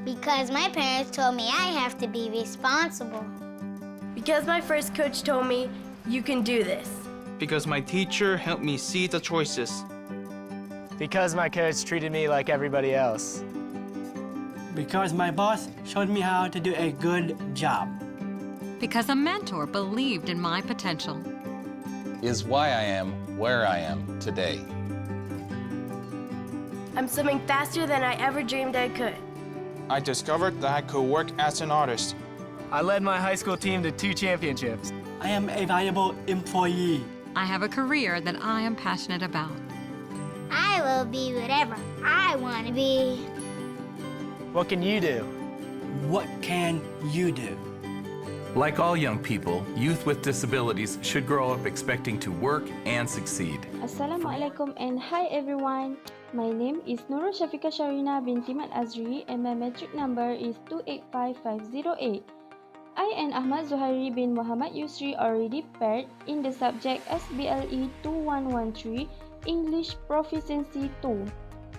Because my parents told me I have to be responsible. Because my first coach told me, you can do this. Because my teacher helped me see the choices. Because my coach treated me like everybody else. Because my boss showed me how to do a good job. Because a mentor believed in my potential. Is why I am where I am today. I'm swimming faster than I ever dreamed I could. I discovered that I could work as an artist. I led my high school team to 2 championships. I am a valuable employee. I have a career that I am passionate about. I will be whatever I want to be. What can you do? What can you do? Like all young people, youth with disabilities should grow up expecting to work and succeed. Assalamualaikum and hi everyone. My name is Nurul Syafiqah Sharina binti Mat Azri and my metric number is 285508. I and Ahmad Zuhairi bin Muhammad Yusri already paired in the subject SBLE2113 English Proficiency 2.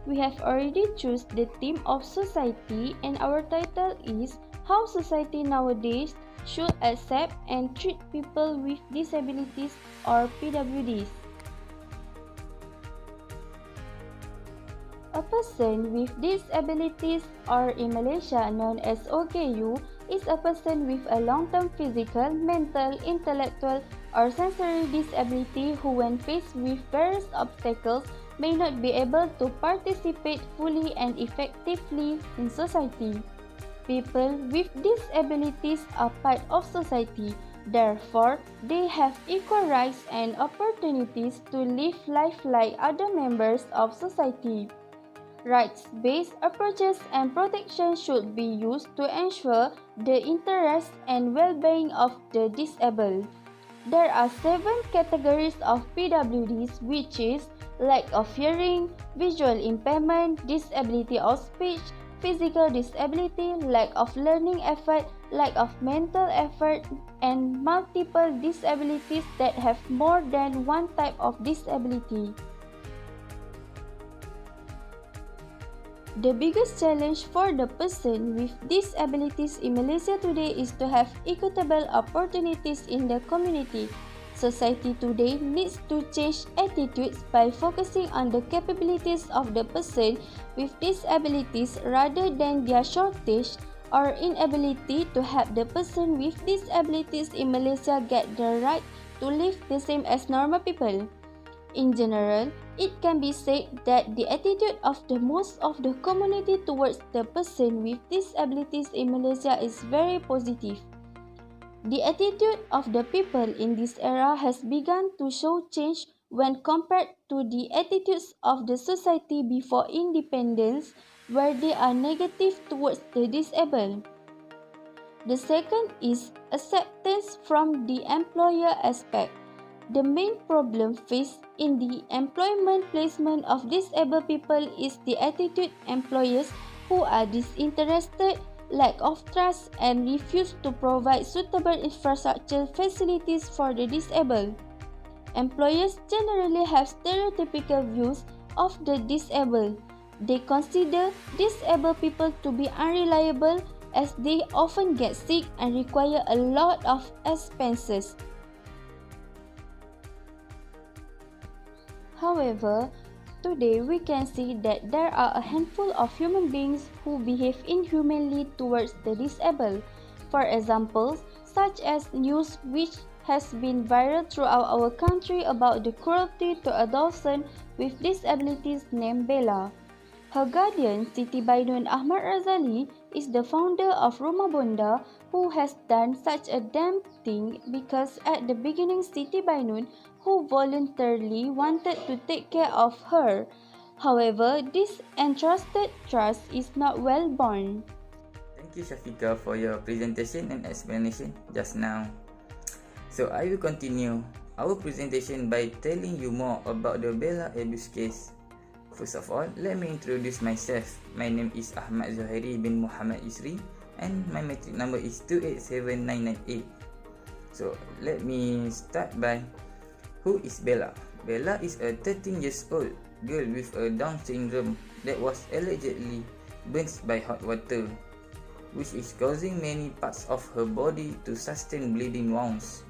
We have already chosen the theme of society and our title is How Society Nowadays Should Accept and Treat People with Disabilities or PWDs. A person with disabilities, or in Malaysia known as OKU, is a person with a long-term physical, mental, intellectual, or sensory disability who, when faced with various obstacles, may not be able to participate fully and effectively in society. People with disabilities are part of society. Therefore, they have equal rights and opportunities to live life like other members of society. Rights-based approaches and protection should be used to ensure the interests and well-being of the disabled. There are 7 categories of PWDs, which is lack of hearing, visual impairment, disability of speech, physical disability, lack of learning effort, lack of mental effort, and multiple disabilities that have more than one type of disability. The biggest challenge for the person with disabilities in Malaysia today is to have equitable opportunities in the community. Society today needs to change attitudes by focusing on the capabilities of the person with disabilities rather than their shortage or inability to help the person with disabilities in Malaysia get the right to live the same as normal people. In general, it can be said that the attitude of the most of the community towards the person with disabilities in Malaysia is very positive. The attitude of the people in this era has begun to show change when compared to the attitudes of the society before independence, where they are negative towards the disabled. The second is acceptance from the employer aspect. The main problem faced in the employment placement of disabled people is the attitude employers who are disinterested, lack of trust, and refuse to provide suitable infrastructure facilities for the disabled. Employers generally have stereotypical views of the disabled. They consider disabled people to be unreliable as they often get sick and require a lot of expenses. However, today we can see that there are a handful of human beings who behave inhumanly towards the disabled. For example, such as news which has been viral throughout our country about the cruelty to a adolescent with disabilities named Bella. Her guardian, Siti Bainun Ahmad Razali, is the founder of Rumah Bonda, who has done such a damn thing because at the beginning Siti Bainun, who voluntarily wanted to take care of her. However, this entrusted trust is not well born. Thank you, Syafiqah, for your presentation and explanation just now. So I will continue our presentation by telling you more about the Bella abuse case. First of all, let me introduce myself. My name is Ahmad Zuhairi bin Muhammad Yusri and my metric number is 287998. So let me start by who is Bella? Bella is a 13 years old girl with a Down syndrome that was allegedly burnt by hot water which is causing many parts of her body to sustain bleeding wounds.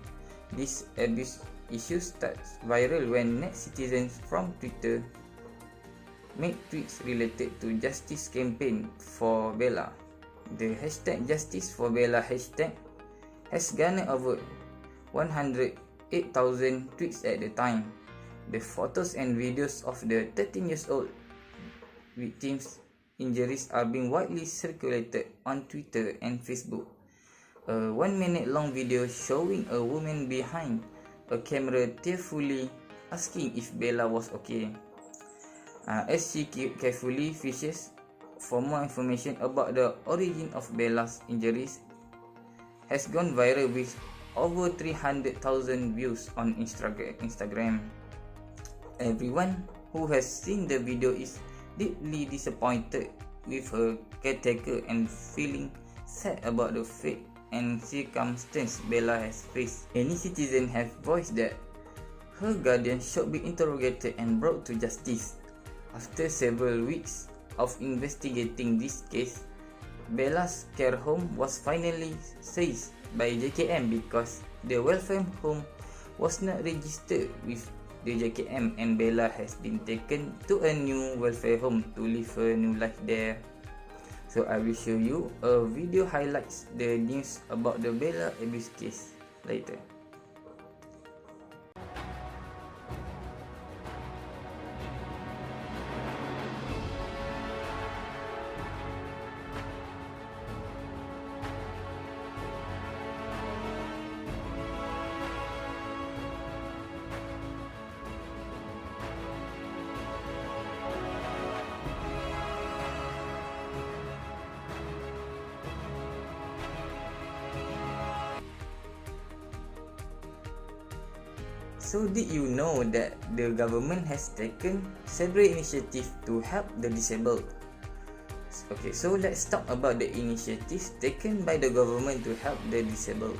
This abuse issue starts viral when netizens from Twitter made tweets related to justice campaign for Bella. The hashtag Justice for Bella hashtag has garnered over 108,000 tweets at the time. The photos and videos of the 13-year-old victim's injuries are being widely circulated on Twitter and Facebook. A 1-minute long video showing a woman behind a camera tearfully asking if Bella was okay, as she carefully fishes for more information about the origin of Bella's injuries, has gone viral with over 300,000 views on Instagram. Everyone who has seen the video is deeply disappointed with her caretaker and feeling sad about the fate and circumstance Bella has faced. Many citizens have voiced that her guardian should be interrogated and brought to justice. After several weeks of investigating this case, Bella's care home was finally seized by JKM because the welfare home was not registered with the JKM, and Bella has been taken to a new welfare home to live her new life there. So I will show you a video highlights the news about the Bella abuse case later. So did you know that the government has taken several initiatives to help the disabled? Okay, so let's talk about the initiatives taken by the government to help the disabled.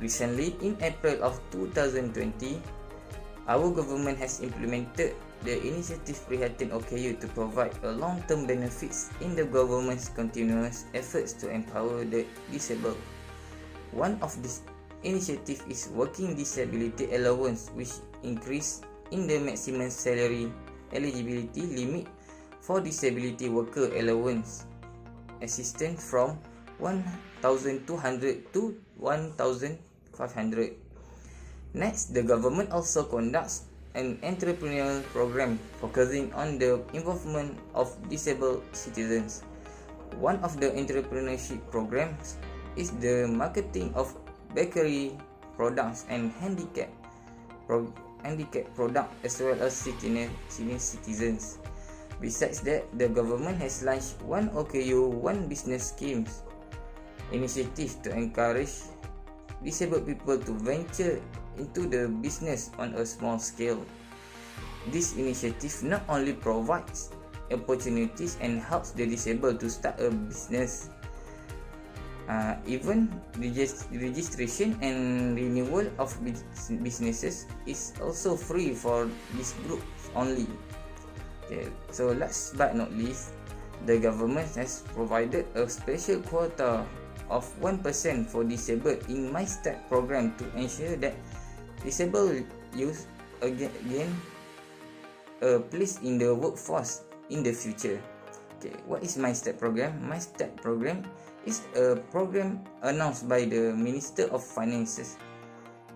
Recently, in April of 2020, our government has implemented the initiative Prihatin OKU to provide a long-term benefits in the government's continuous efforts to empower the disabled. One of these initiative is working disability allowance, which increase in the maximum salary eligibility limit for disability worker allowance assistance from 1,200 to 1,500. Next, the government also conducts an entrepreneurial program focusing on the involvement of disabled citizens. One of the entrepreneurship programs is the marketing of bakery products and handicap product, as well as senior citizens. Besides that, the government has launched One OKU One Business schemes initiative to encourage disabled people to venture into the business on a small scale. This initiative not only provides opportunities and helps the disabled to start a business, even registration and renewal of businesses is also free for this group only. Okay, so last but not least, the government has provided a special quota of 1% for disabled in My Step program to ensure that disabled youth again a place in the workforce in the future. Okay, what is My Step program? My Step program is a program announced by the Minister of Finances,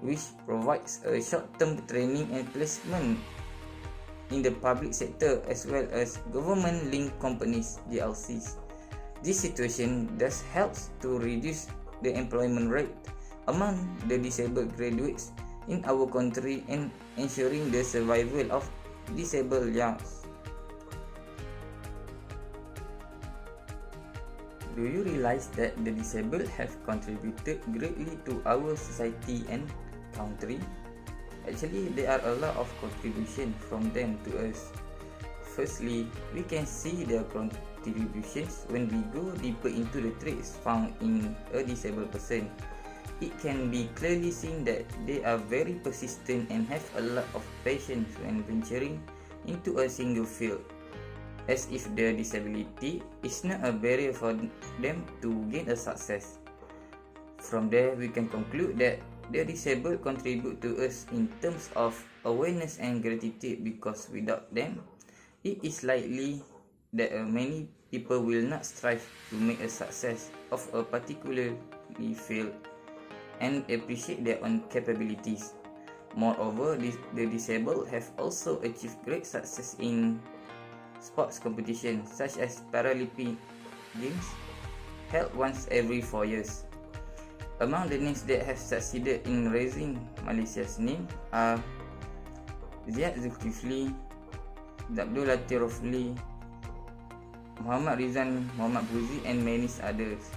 which provides a short-term training and placement in the public sector as well as government-linked companies (GLCs). This situation thus helps to reduce the employment rate among the disabled graduates in our country and ensuring the survival of disabled youths. Do you realize that the disabled have contributed greatly to our society and country? Actually, there are a lot of contributions from them to us. Firstly, we can see their contributions when we go deeper into the traits found in a disabled person. It can be clearly seen that they are very persistent and have a lot of patience when venturing into a single field. as if their disability is not a barrier for them to gain a success. From there, we can conclude that the disabled contribute to us in terms of awareness and gratitude, because without them, it is likely that many people will not strive to make a success of a particularly field and appreciate their own capabilities. Moreover, the disabled have also achieved great success in sports competitions such as Paralympic Games, held once every 4 years. Among the names that have succeeded in raising Malaysia's name are Ziyad Zulkifli, Abdul Latif Rofli, Muhammad Rizwan, Muhammad Fuzi, and many others.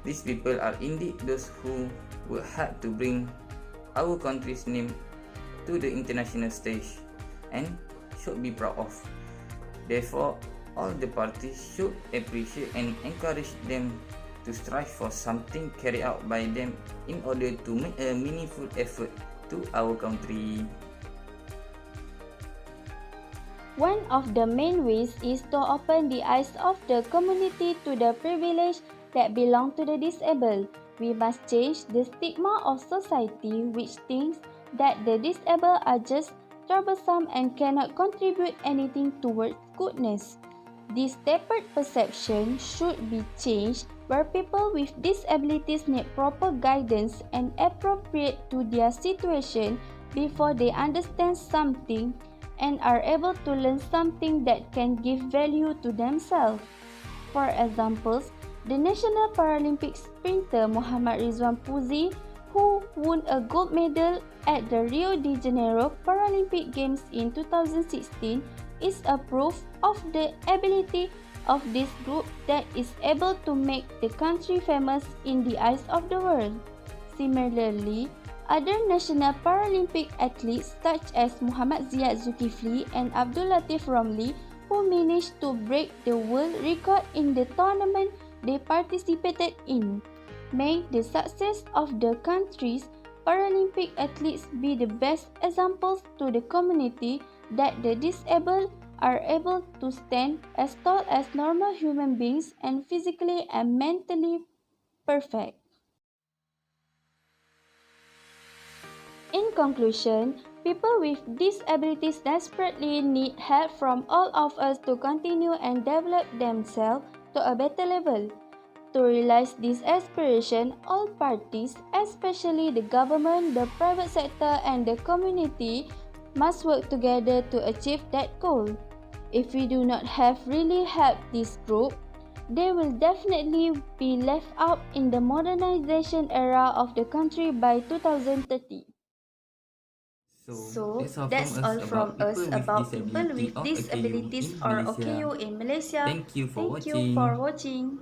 These people are indeed those who work hard to bring our country's name to the international stage and should be proud of. Therefore, all the parties should appreciate and encourage them to strive for something carried out by them in order to make a meaningful effort to our country. One of the main ways is to open the eyes of the community to the privilege that belong to the disabled. We must change the stigma of society which thinks that the disabled are just troublesome and cannot contribute anything towards goodness. This tapered perception should be changed, where people with disabilities need proper guidance and appropriate to their situation before they understand something and are able to learn something that can give value to themselves. For examples, the National Paralympic sprinter Muhammad Rizwan Fuzi, who won a gold medal at the Rio de Janeiro Paralympic Games in 2016, is a proof of the ability of this group that is able to make the country famous in the eyes of the world. Similarly, other national Paralympic athletes such as Muhammad Ziyad Zulkifli and Abdul Latif Romli, who managed to break the world record in the tournament they participated in, make the success of the country's Paralympic athletes be the best examples to the community that the disabled are able to stand as tall as normal human beings and physically and mentally perfect. In conclusion, people with disabilities desperately need help from all of us to continue and develop themselves to a better level. To realize this aspiration, all parties, especially the government, the private sector, and the community, must work together to achieve that goal. If we do not have really helped this group, they will definitely be left out in the modernization era of the country by 2030. So that's all from us about people with disabilities or OKU in Malaysia. Thank you for watching.